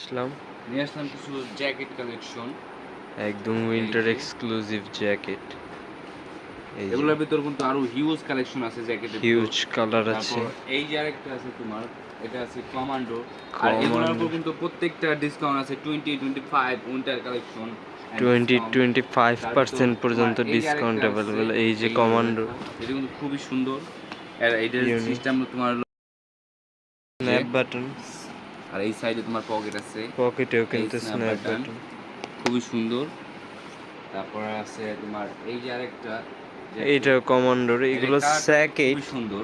আসলাম নিয়ে আসলাম কিছু jacket collection. একদম এই উইন্টার যে এক্সক্লুসিভ জ্যাকেট। এই যে এগুলোর ভিতর কিন্তু আরো হিউজ কালেকশন আছে জ্যাকেটের ভিতর। হিউজ কালার আছে, তারপর এই যে আরেকটা আছে তোমার, এটা আছে কমান্ডো। আর এগুলোর উপর কমান্ডো কিন্তু প্রত্যেকটা ডিসকাউন্ট আছে 20-25 উইন্টার কালেকশন এন্ড ডিসকাউন্ট। তার ভিতর 20-25% তোমার পর্যন্ত এই যে ডিসকাউন্ট আরেকটা আছে, অ্যাভেলেবেল। এই যে এইগুলো কমান্ডো দেখো, এটা কিন্তু খুবই সুন্দর। আর এইটার ইউনিক সিস্টেম তোমার হলো যে, স্ন্যাপ বাটন, আর এই সাইডে তোমার পকেট আছে, পকেটেও এই কিন্তু স্ন্যাপ স্ন্যাপ বাটন, বাটন। খুবই সুন্দর। তারপর আছে তোমার এই যে আরেকটা এইটা জ্যাকেট, কমান্ডোর, এটা এগুলো কালারটা স্যাকেট, খুবই সুন্দর,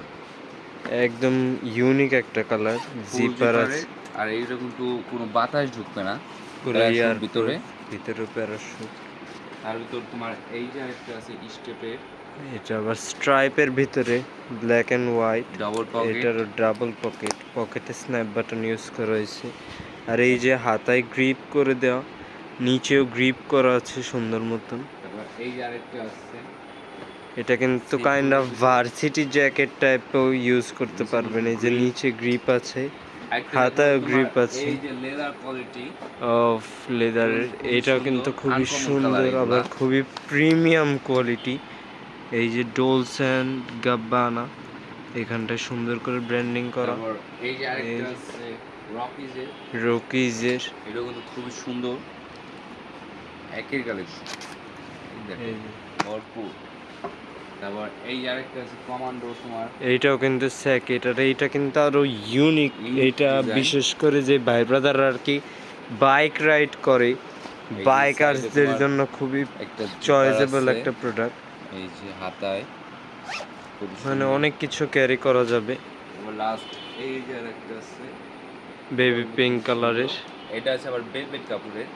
একদম ইউনিক একটা কালার। Full zipper জিপারে। আছে, আর এইটা কিন্তু কোনো বাতাস ঢুকবে না, পুরো প্যারাশুট এয়ার ভিতরে। প্রুফ, ভিতরে প্যারাশুট। তার ভিতর তোমার এই যে আরেকটা আছে স্টেপের, এটা আবার স্ট্রাইপের ভিতরে, black and white. Double pocket. এটারও ডাবল পকেট, পকেটে স্ন্যাপ বাটন ইউজ করা হয়েছে। আর এই যে হাতায় গ্রিপ করে দেওয়া, নিচেও গ্রিপ করা আছে সুন্দর মতন। তারপর এই যে আরেকটা আছে এটা কিন্তু কাইন্ড সিম্পলের অফ ভিতরে, ভার্সিটি জ্যাকেট টাইপেও ইউজ করতে নিচে পারবেন। কিন্তু এই যে গ্রিপ। নিচে গ্রিপ আছে, আরেকটা দেখো হাতায়ও তোমার, গ্রিপ আছে এই যে লেদার কোয়ালিটি, অফ লেদারের। খুবই এটাও সুন্দর, কিন্তু খুবই আনকমন কালার সুন্দর, এগুলা। আবার খুবই প্রিমিয়াম কোয়ালিটি। এই যে ডোলস অ্যান্ড গাব্বানা, এখানটায় সুন্দর করে ব্র্যান্ডিং করা। তারপর এই যে এই আরেকটা আছে রকিজের, রকিজের, এটাও কিন্তু খুবই সুন্দর, একই কালেকশন। দেখো এই যে ভরপুর। তারপর এই যে আরেকটা আছে কমান্ডো তোমার, এইটাও কিন্তু স্যাকেট। আর এইটা কিন্তু আরো ইউনিক। এইটা ডিজাইন। বিশেষ করে যে ভাই ব্রাদার আর কি বাইক রাইড করে, এই যে সাইডে বাইকার্সদের তোমার জন্য খুবই একটা জিপার চয়েজেবল আছে, একটা প্রোডাক্ট। এই যে হাতায়, খুব মানে সুন্দর। অনেক কিছু ক্যারি করা যাবে। তারপর লাস্ট এই যে আরেকটা আছে, এটাও বেবি কিন্তু পিঙ্ক খুবই সুন্দর। কালারের, এটা আছে আবার ভেলভেট কাপড়ের।